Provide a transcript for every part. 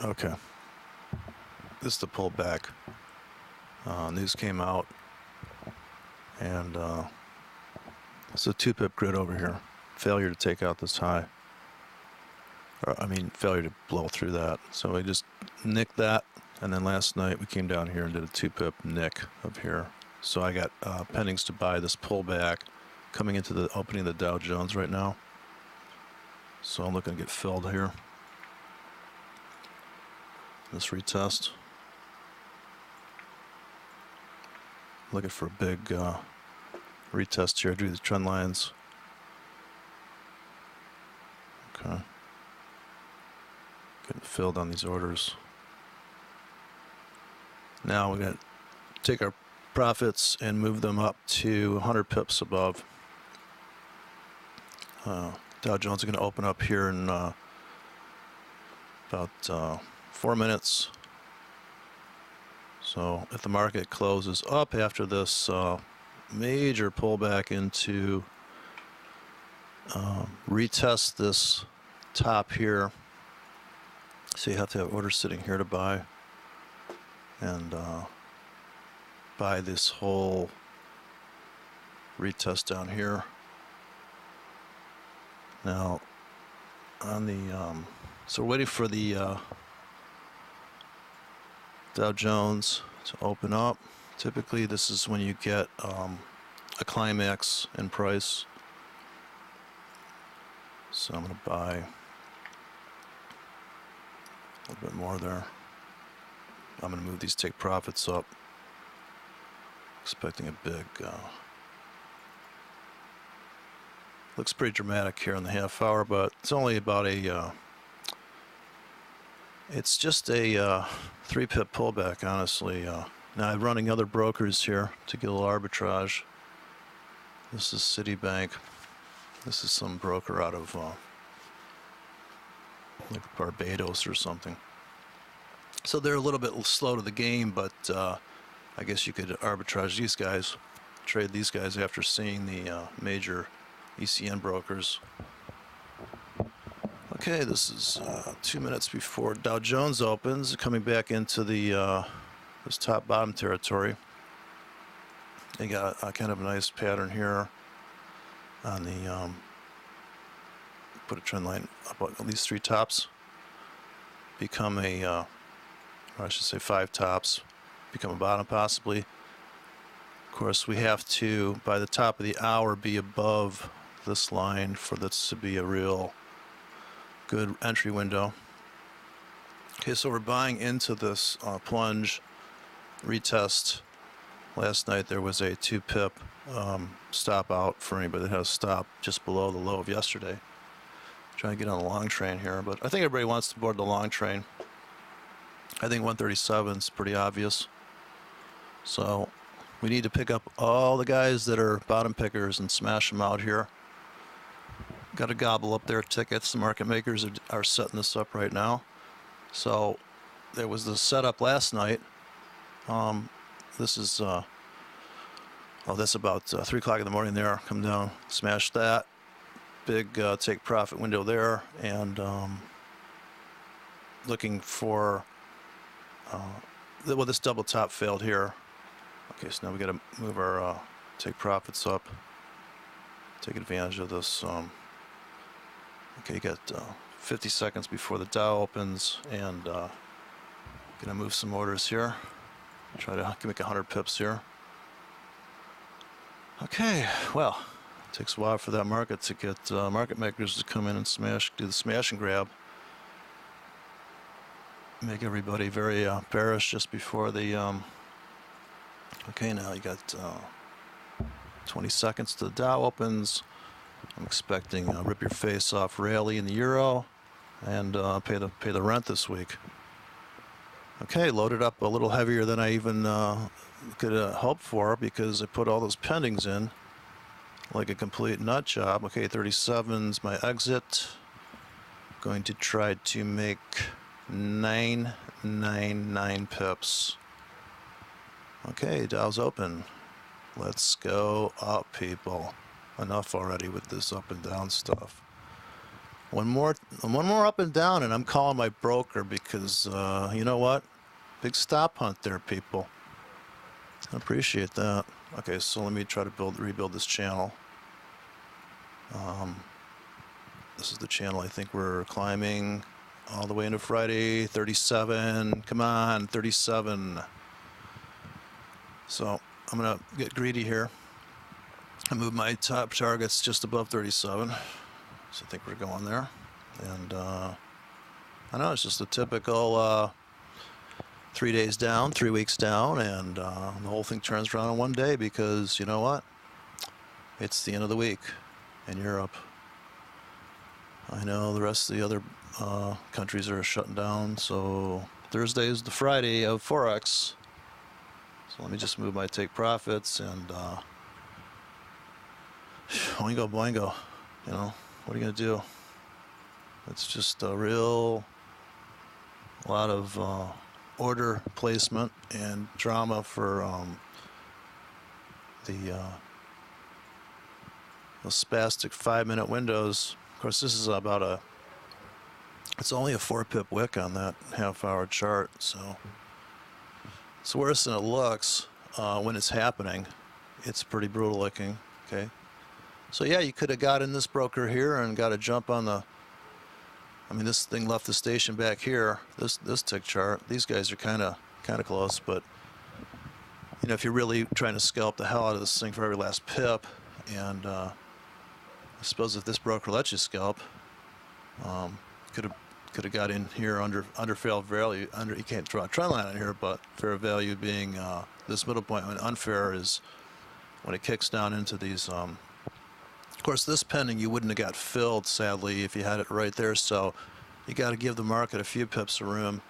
Okay. This is the pullback. News came out, and it's a 2-pip grid over here. Failure to take out this high. Failure to blow through that. So we just nicked that, and then last night we came down here and did a 2-pip nick up here. So I got pendings to buy this pullback coming into the opening of the Dow Jones right now. So I'm looking to get filled here. This retest. Looking for a big retest here. Do the trend lines. Okay. Getting filled on these orders. Now we're going to take our profits and move them up to 100 pips above. Dow Jones is going to open up here in about 4 minutes. So if the market closes up after this major pullback into retest this top here, so you have to have orders sitting here to buy, and buy this whole retest down here. Now on the so we're waiting for the Dow Jones to open up. Typically this is when you get a climax in price. So I'm going to buy a little bit more there. I'm going to move these take profits up. Expecting a big looks pretty dramatic here in the half hour, but it's only about a it's just a 3-pip pullback, honestly. Now I'm running other brokers here to get a little arbitrage. This is Citibank. This is some broker out of like Barbados or something. So they're a little bit slow to the game, but I guess you could arbitrage these guys, trade these guys after seeing the major ECN brokers. Okay, this is 2 minutes before Dow Jones opens, coming back into the this top bottom territory. They got a kind of a nice pattern here on the put a trend line up at least 3 tops, become a or I should say 5 tops, become a bottom possibly. Of course, we have to, by the top of the hour, be above this line for this to be a real good entry window. Okay, so we're buying into this plunge retest. Last night there was a 2-pip stop out for anybody that has a stop just below the low of yesterday. Trying to get on the long train here, but I think everybody wants to board the long train. I think 137 is pretty obvious. So we need to pick up all the guys that are bottom pickers and smash them out here. Got to gobble up their tickets. The market makers are setting this up right now. So there was the setup last night. This is that's about 3 o'clock in the morning there. Come down, smash that. Big take profit window there, and looking for well, this double top failed here. Okay, so now we got to move our take profits up, take advantage of this. Okay, you got 50 seconds before the Dow opens, and gonna move some orders here. Try to make 100 pips here. Okay, well, it takes a while for that market to get market makers to come in and do the smash and grab. Make everybody very bearish just before the. Okay, now you got 20 seconds to the Dow opens. I'm expecting a rip your face off rally in the euro, and pay the rent this week. Okay, loaded up a little heavier than I even could hope for, because I put all those pendings in like a complete nut job. Okay, 37's my exit. Going to try to make 999 pips. Okay, Dow's open. Let's go up, people. Enough already with this up and down stuff. One more up and down, and I'm calling my broker because you know what? Big stop hunt there, people. I appreciate that. Okay, so let me try to rebuild this channel. This is the channel I think we're climbing all the way into Friday. 37. Come on, 37. So I'm gonna get greedy here. I move my top targets just above 37. So I think we're going there. And I know it's just a typical 3 days down, 3 weeks down, and the whole thing turns around in one day because you know what? It's the end of the week in Europe. I know the rest of the other countries are shutting down, so Thursday is the Friday of Forex. So let me just move my take profits and boingo boingo. You know, what are you gonna do? It's just a lot of order placement and drama for the spastic 5-minute windows. Of course, this is it's only a 4-pip wick on that half-hour chart, so it's worse than it looks when it's happening. It's pretty brutal looking. Okay, so yeah, you could have got in this broker here and got a jump on the. I mean, this thing left the station back here. This tick chart. These guys are kind of close, but you know, if you're really trying to scalp the hell out of this thing for every last pip, and I suppose if this broker lets you scalp, could have got in here under fair value. You can't draw a trend line on here, but fair value being this middle point. When unfair is when it kicks down into these. Of course, this pending you wouldn't have got filled, sadly, if you had it right there. So you got to give the market a few pips of room.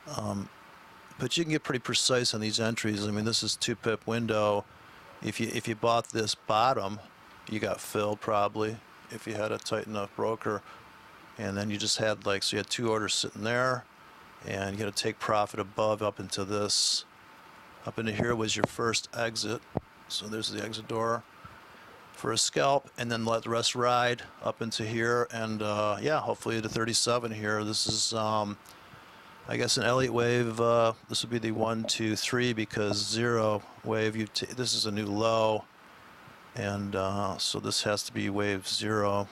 But you can get pretty precise on these entries. I mean, this is 2-pip window. If you bought this bottom, you got filled probably if you had a tight enough broker. And then you just had so you had 2 orders sitting there, and you got to take profit above up into this. Up into here was your first exit. So there's the exit door for a scalp, and then let the rest ride up into here, and yeah, hopefully to 37 here. This is I guess an Elliott wave. This would be the 1, 2, 3 because 0 wave. This is a new low, and so this has to be wave 0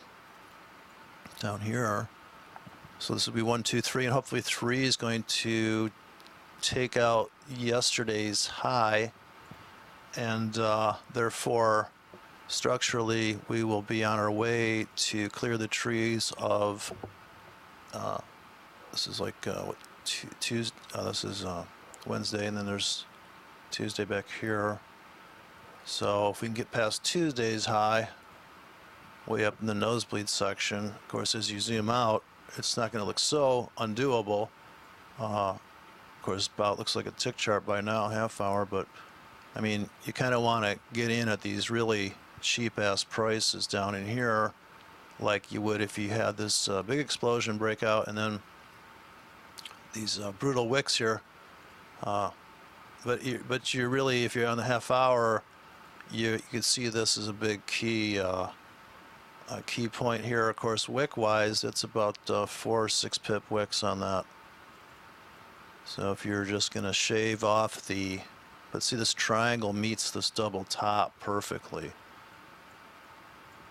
down here. So this would be 1, 2, 3, and hopefully 3 is going to take out yesterday's high, and therefore structurally we will be on our way to clear the trees of this is like what, Tuesday, this is Wednesday, and then there's Tuesday back here. So if we can get past Tuesday's high way up in the nosebleed section, of course as you zoom out it's not going to look so undoable. Of course about looks like a tick chart by now, half hour, but I mean you kind of want to get in at these really cheap ass prices down in here like you would if you had this big explosion breakout and then these brutal wicks here, but you're really, if you're on the half hour, you can see this is a big key key point here. Of course, wick wise, it's about 4 or 6 pip wicks on that. So if you're just going to shave off but see this triangle meets this double top perfectly.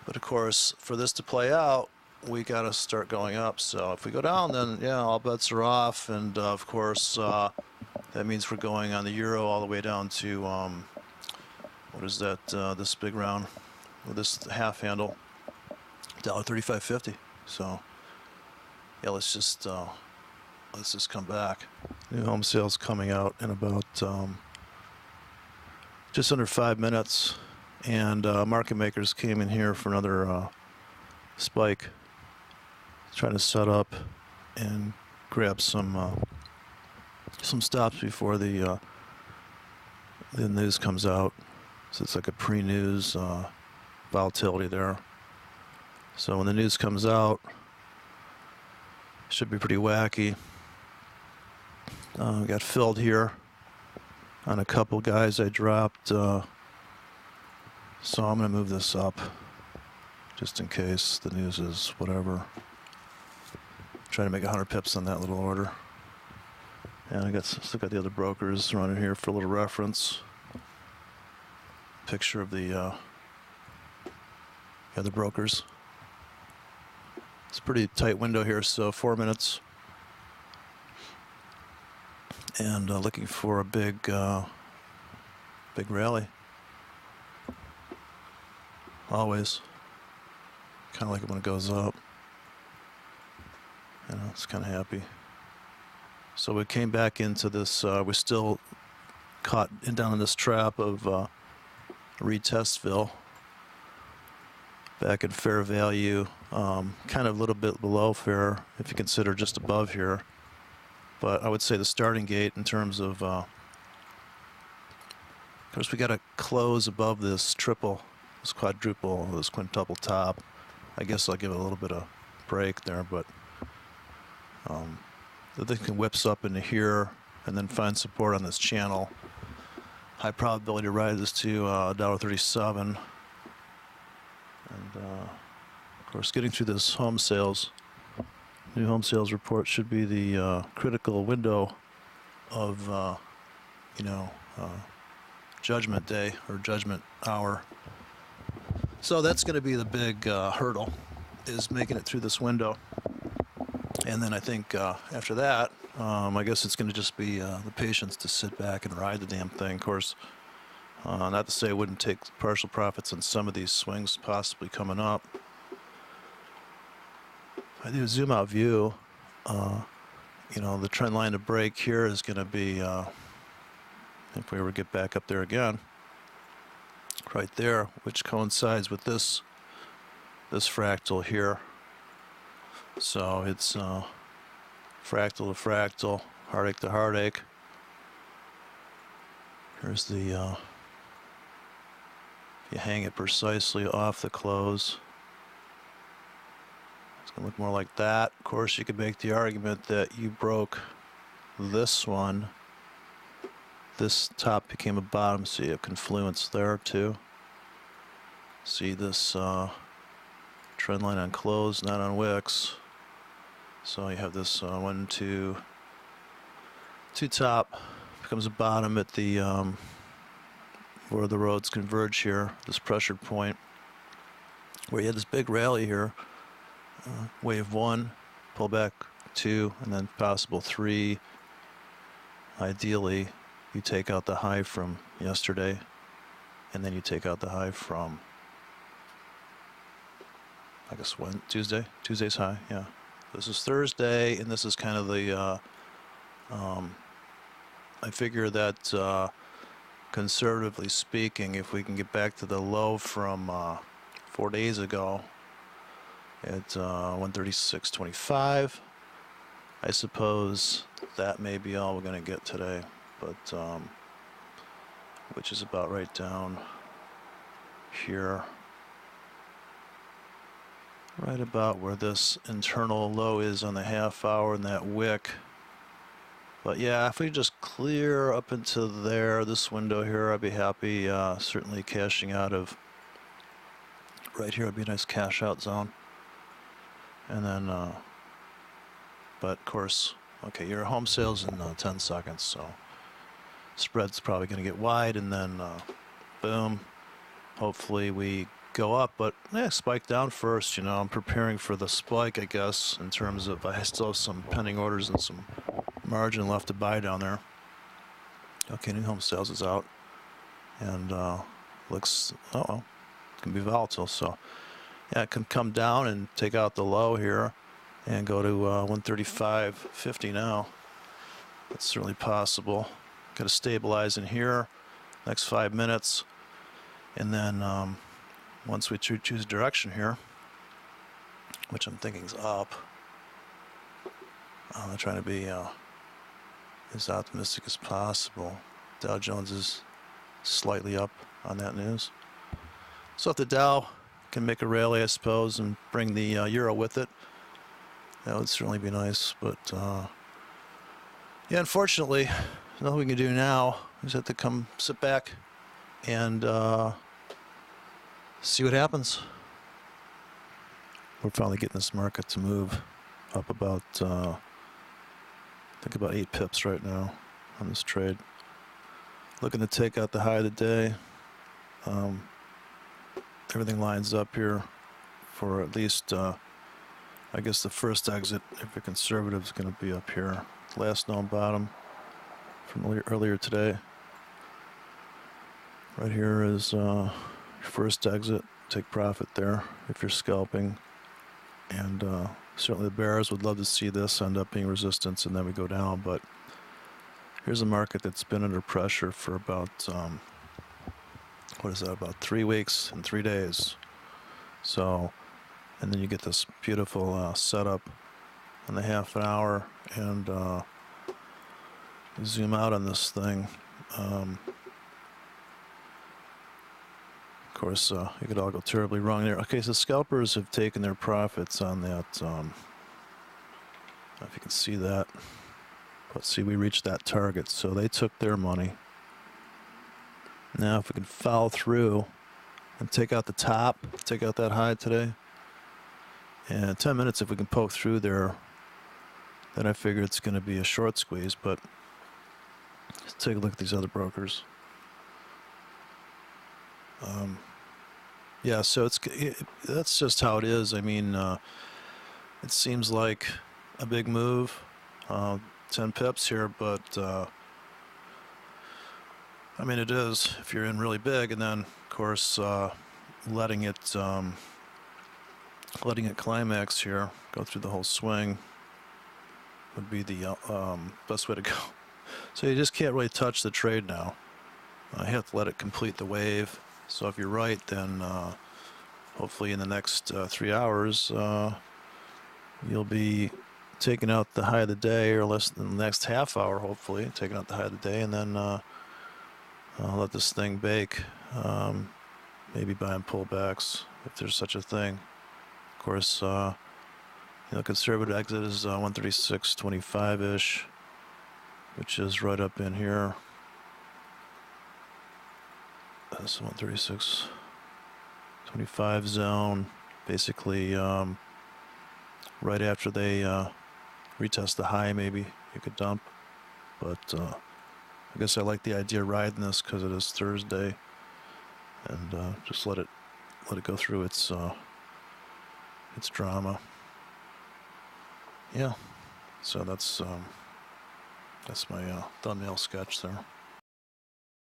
But of course, for this to play out, we got to start going up. So if we go down, then yeah, all bets are off. And of course, that means we're going on the euro all the way down to what is that? This big round with this half handle, $1.3550. So yeah, let's just come back. New home sales coming out in about just under 5 minutes, and market makers came in here for another spike, trying to set up and grab some stops before the news comes out. So it's like a pre-news volatility there. So when the news comes out, it should be pretty wacky. We got filled here on a couple guys I dropped, so I'm going to move this up just in case the news is whatever. trying to make 100 pips on that little order. And I still got the other brokers running here for a little reference. Picture of the other brokers. It's a pretty tight window here, so 4 minutes. And looking for a big rally. Always. Kind of like it when it goes up. You know, it's kind of happy. So we came back into this, we're still caught down in this trap of retestville. Back in fair value, kind of a little bit below fair if you consider just above here. But I would say the starting gate in terms of course we got to close above this triple, this quadruple, this quintuple top. I guess I'll give it a little bit of break there, but the thing can whips up into here and then find support on this channel. High probability rises to $1.37. And of course, getting through this home sales, new home sales report should be the critical window of judgment day or judgment hour. So that's going to be the big hurdle, is making it through this window. And then I think after that, I guess it's going to just be the patience to sit back and ride the damn thing. Of course, not to say I wouldn't take partial profits on some of these swings possibly coming up. I do a zoom out view. The trend line to break here is going to be, if we ever get back up there again, right there, which coincides with this fractal here. So it's fractal to fractal, heartache to heartache. Here's the, if you hang it precisely off the close, it's going to look more like that. Of course, you could make the argument that you broke this one. This top became a bottom, so you have confluence there too. See this trend line on close, not on wicks. So you have this 1, 2 top becomes a bottom at the where the roads converge here, this pressured point, where you had this big rally here, wave 1, pull back 2, and then possible 3. Ideally, you take out the high from yesterday, and then you take out the high from, I guess, when? Tuesday? Tuesday's high, yeah. This is Thursday, and this is kind of the, I figure that conservatively speaking, if we can get back to the low from 4 days ago at 136.25, I suppose that may be all we're going to get today, but which is about right down here. Right about where this internal low is on the half hour and that wick. But yeah, if we just clear up into there, this window here, I'd be happy. Certainly cashing out of right here would be a nice cash out zone. And then, but of course, okay, your home sales in 10 seconds, so spread's probably going to get wide, and then boom, hopefully we go up, but yeah, spike down first. I'm preparing for the spike, I guess, in terms of I still have some pending orders and some margin left to buy down there. Okay, new home sales is out, and looks, it can be volatile, so yeah, it can come down and take out the low here and go to 135.50 now. That's certainly possible. Got to stabilize in here next 5 minutes, and then once we choose direction here, which I'm thinking is up, I'm trying to be as optimistic as possible. Dow Jones is slightly up on that news. So if the Dow can make a rally, I suppose, and bring the euro with it, that would certainly be nice. But yeah, unfortunately, nothing we can do now. We just have to come sit back and see what happens. We're finally getting this market to move up about I think about 8 pips right now on this trade. Looking to take out the high of the day. Everything lines up here for at least I guess the first exit, if you're conservative, is going to be up here. Last known bottom from earlier today. Right here is your first exit. Take profit there if you're scalping. And certainly the bears would love to see this end up being resistance and then we go down. But here's a market that's been under pressure for about, what is that, about 3 weeks and 3 days. So, and then you get this beautiful setup on the half an hour, and zoom out on this thing. Of course, it could all go terribly wrong there. Okay, so scalpers have taken their profits on that. I don't know if you can see that. Let's see, we reached that target, so they took their money. Now, if we can follow through and take out the top, take out that high today, and 10 minutes, if we can poke through there, then I figure it's going to be a short squeeze. But let's take a look at these other brokers. Yeah, so that's just how it is. I mean, it seems like a big move, 10 pips here, but I mean, it is if you're in really big, and then of course letting it climax here, go through the whole swing would be the best way to go. So you just can't really touch the trade now. You have to let it complete the wave. So if you're right, then hopefully in the next 3 hours you'll be taking out the high of the day, or less than the next half hour, hopefully taking out the high of the day, and then I'll let this thing bake. Maybe buying pullbacks if there's such a thing. Of course, conservative exit is 136.25-ish, which is right up in here. That's 136.25 zone, basically right after they retest the high. Maybe you could dump, but I guess I like the idea of riding this because it is Thursday, and just let it go through its drama. Yeah, so that's my thumbnail sketch there.